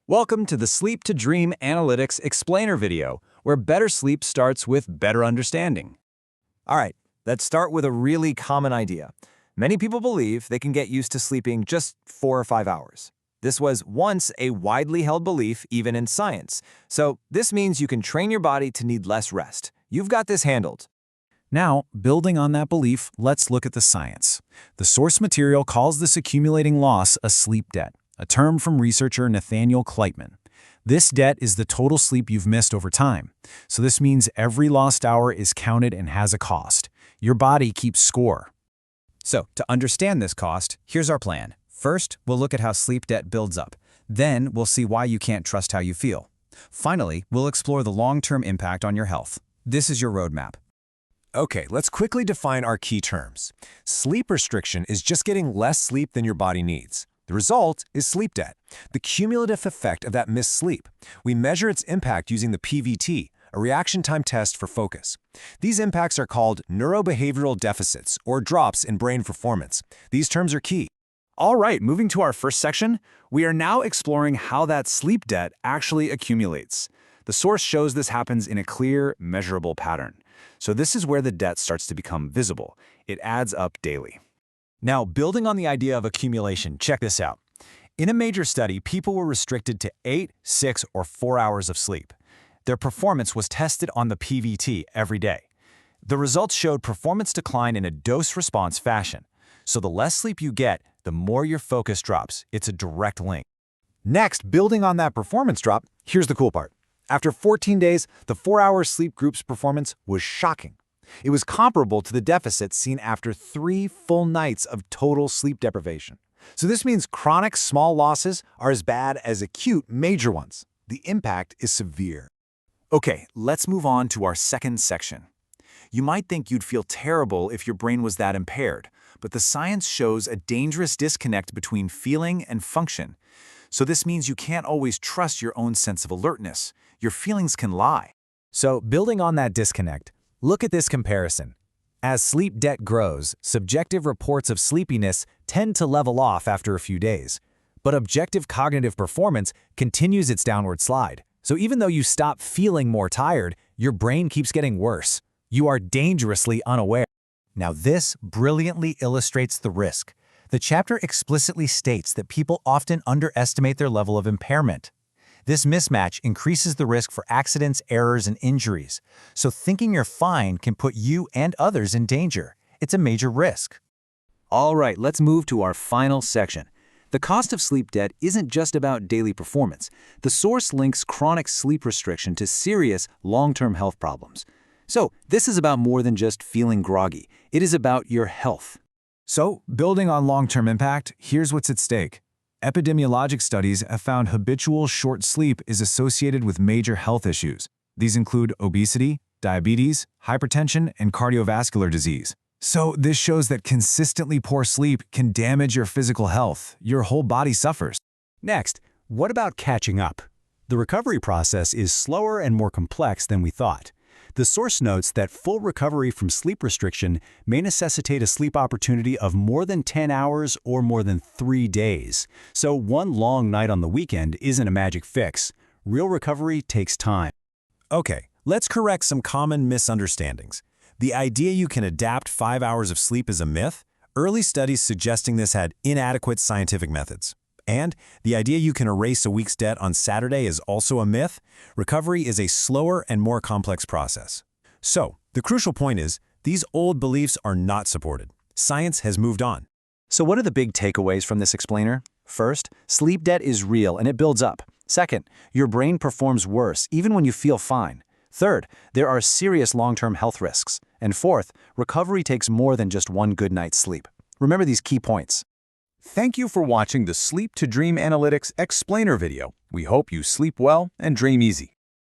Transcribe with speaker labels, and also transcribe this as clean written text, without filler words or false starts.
Speaker 1: Welcome to the Sleep2Dream Analytics explainer video, where better sleep starts with better understanding.
Speaker 2: All right, let's start with a really common idea. Many people believe they can get used to sleeping just 4 or 5 hours. This was once a widely held belief, even in science. So this means you can train your body to need less rest. You've got this handled.
Speaker 3: Now, building on that belief, let's look at the science. The source material calls this accumulating loss a sleep debt, a term from researcher Nathaniel Kleitman. This debt is the total sleep you've missed over time. So this means every lost hour is counted and has a cost. Your body keeps score.
Speaker 1: So, to understand this cost, here's our plan. First, we'll look at how sleep debt builds up. Then, we'll see why you can't trust how you feel. Finally, we'll explore the long-term impact on your health. This is your roadmap.
Speaker 4: Okay, let's quickly define our key terms. Sleep restriction is just getting less sleep than your body needs. The result is sleep debt, the cumulative effect of that missed sleep. We measure its impact using the PVT, a reaction time test for focus. These impacts are called neurobehavioral deficits, or drops in brain performance. These terms are key.
Speaker 5: All right, moving to our first section, we are now exploring how that sleep debt actually accumulates. The source shows this happens in a clear, measurable pattern. So this is where the debt starts to become visible. It adds up daily.
Speaker 2: Now, building on the idea of accumulation, check this out. In a major study, people were restricted to 8, 6, or 4 hours of sleep. Their performance was tested on the PVT every day. The results showed performance decline in a dose-response fashion. So the less sleep you get, the more your focus drops. It's a direct link.
Speaker 4: Next, building on that performance drop, here's the cool part. After 14 days, the 4-hour sleep group's performance was shocking. It was comparable to the deficit seen after 3 full nights of total sleep deprivation. So this means chronic small losses are as bad as acute major ones. The impact is severe.
Speaker 5: Okay, let's move on to our second section. You might think you'd feel terrible if your brain was that impaired, but the science shows a dangerous disconnect between feeling and function. So this means you can't always trust your own sense of alertness. Your feelings can lie.
Speaker 2: So building on that disconnect, look at this comparison. As sleep debt grows, subjective reports of sleepiness tend to level off after a few days. But objective cognitive performance continues its downward slide. So even though you stop feeling more tired, your brain keeps getting worse. You are dangerously unaware. Now this brilliantly illustrates the risk. The chapter explicitly states that people often underestimate their level of impairment. This mismatch increases the risk for accidents, errors, and injuries. So thinking you're fine can put you and others in danger. It's a major risk.
Speaker 1: All right, let's move to our final section. The cost of sleep debt isn't just about daily performance. The source links chronic sleep restriction to serious long-term health problems. So this is about more than just feeling groggy. It is about your health.
Speaker 3: So, building on long-term impact, here's what's at stake. Epidemiologic studies have found habitual short sleep is associated with major health issues. These include obesity, diabetes, hypertension, and cardiovascular disease. So this shows that consistently poor sleep can damage your physical health. Your whole body suffers.
Speaker 6: Next, what about catching up? The recovery process is slower and more complex than we thought. The source notes that full recovery from sleep restriction may necessitate a sleep opportunity of more than 10 hours or more than 3 days. So one long night on the weekend isn't a magic fix. Real recovery takes time.
Speaker 4: Okay, let's correct some common misunderstandings. The idea you can adapt 5 hours of sleep is a myth. Early studies suggesting this had inadequate scientific methods. And the idea you can erase a week's debt on Saturday is also a myth. Recovery is a slower and more complex process. So, the crucial point is, these old beliefs are not supported. Science has moved on.
Speaker 2: So what are the big takeaways from this explainer? First, sleep debt is real and it builds up. Second, your brain performs worse even when you feel fine. Third, there are serious long-term health risks. And fourth, recovery takes more than just one good night's sleep. Remember these key points.
Speaker 1: Thank you for watching the Sleep2Dream Analytics explainer video. We hope you sleep well and dream easy.